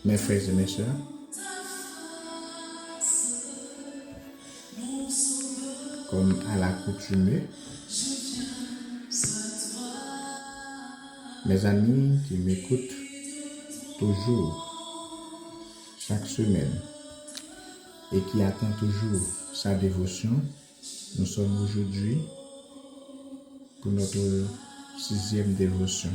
Mes frères et mes sœurs, comme à l'accoutumée, mes amis qui m'écoutent toujours, chaque semaine, et qui attendent toujours sa dévotion, nous sommes aujourd'hui pour notre 6e dévotion.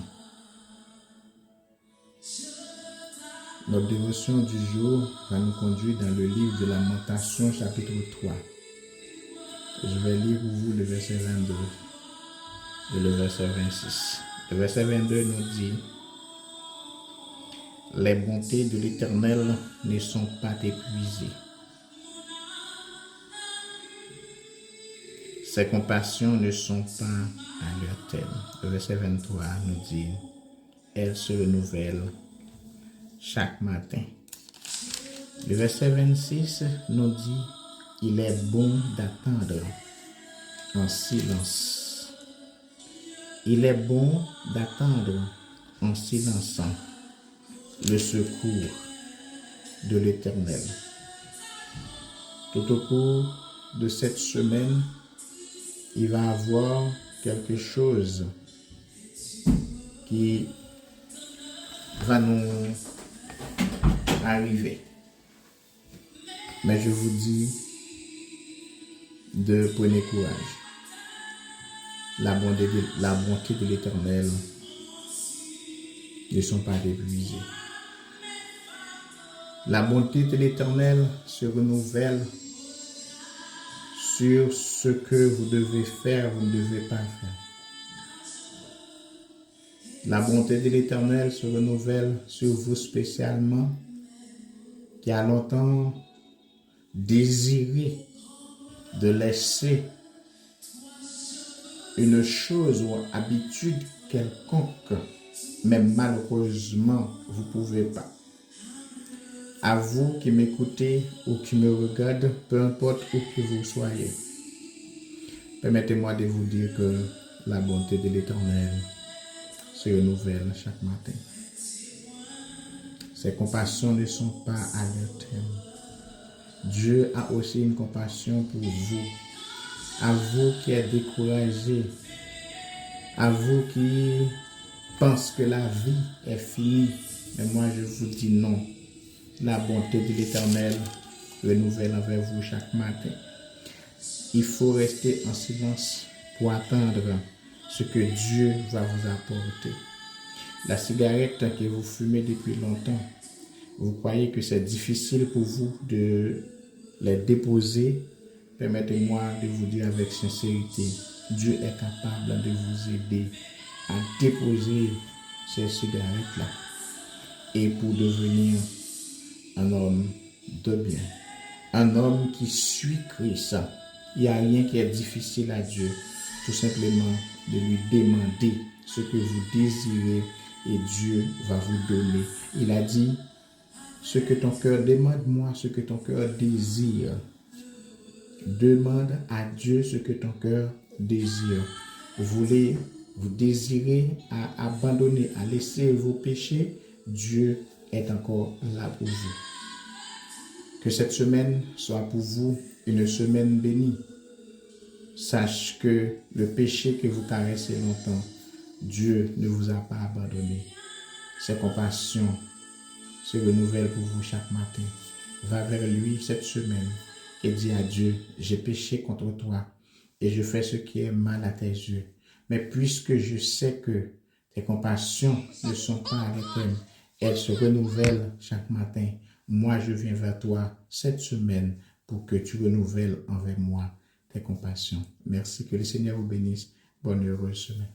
Notre dévotion du jour va nous conduire dans le livre de Lamentation, chapitre 3. Je vais lire pour vous le verset 22 et le verset 26. Le verset 22 nous dit: les bontés de l'Éternel ne sont pas épuisées. Ses compassions ne sont pas à leur terme. Le verset 23 nous dit: elles se renouvellent chaque matin. Le verset 26 nous dit: il est bon d'attendre en silence. Il est bon d'attendre en silençant le secours de l'Éternel. Tout au cours de cette semaine, il va y avoir quelque chose qui va nous arriver. Mais je vous dis de prenez courage. La bonté de l'Éternel ne sont pas épuisées. La bonté de l'Éternel se renouvelle sur ce que vous devez faire, vous ne devez pas faire. La bonté de l'Éternel se renouvelle sur vous spécialement, qui a longtemps désiré de laisser une chose ou habitude quelconque, mais malheureusement, vous ne pouvez pas. À vous qui m'écoutez ou qui me regardez, peu importe où que vous soyez, permettez-moi de vous dire que la bonté de l'Éternel se renouvelle chaque matin. Ses compassions ne sont pas à leur terme. Dieu a aussi une compassion pour vous. À vous qui êtes découragés, à vous qui pensez que la vie est finie, mais moi je vous dis non. La bonté de l'Éternel renouvelle envers vous chaque matin. Il faut rester en silence pour attendre ce que Dieu va vous apporter. La cigarette que vous fumez depuis longtemps, vous croyez que c'est difficile pour vous de les déposer? Permettez-moi de vous dire avec sincérité, Dieu est capable de vous aider à déposer ces cigarettes-là et pour devenir un homme de bien, un homme qui suit Christ. Il n'y a rien qui est difficile à Dieu, tout simplement de lui demander ce que vous désirez et Dieu va vous donner. Il a dit, ce que ton cœur demande-moi, ce que ton cœur désire. Demande à Dieu ce que ton cœur désire. Vous désirez à abandonner, à laisser vos péchés, Dieu est encore là pour vous. Que cette semaine soit pour vous une semaine bénie. Sache que le péché que vous caressez longtemps, Dieu ne vous a pas abandonné. Ses compassions se renouvellent pour vous chaque matin. Va vers lui cette semaine et dis à Dieu, j'ai péché contre toi et je fais ce qui est mal à tes yeux. Mais puisque je sais que tes compassions ne sont pas à l'éternel, elles se renouvellent chaque matin. Moi, je viens vers toi cette semaine pour que tu renouvelles envers moi tes compassions. Merci, que le Seigneur vous bénisse. Bonne heureuse semaine.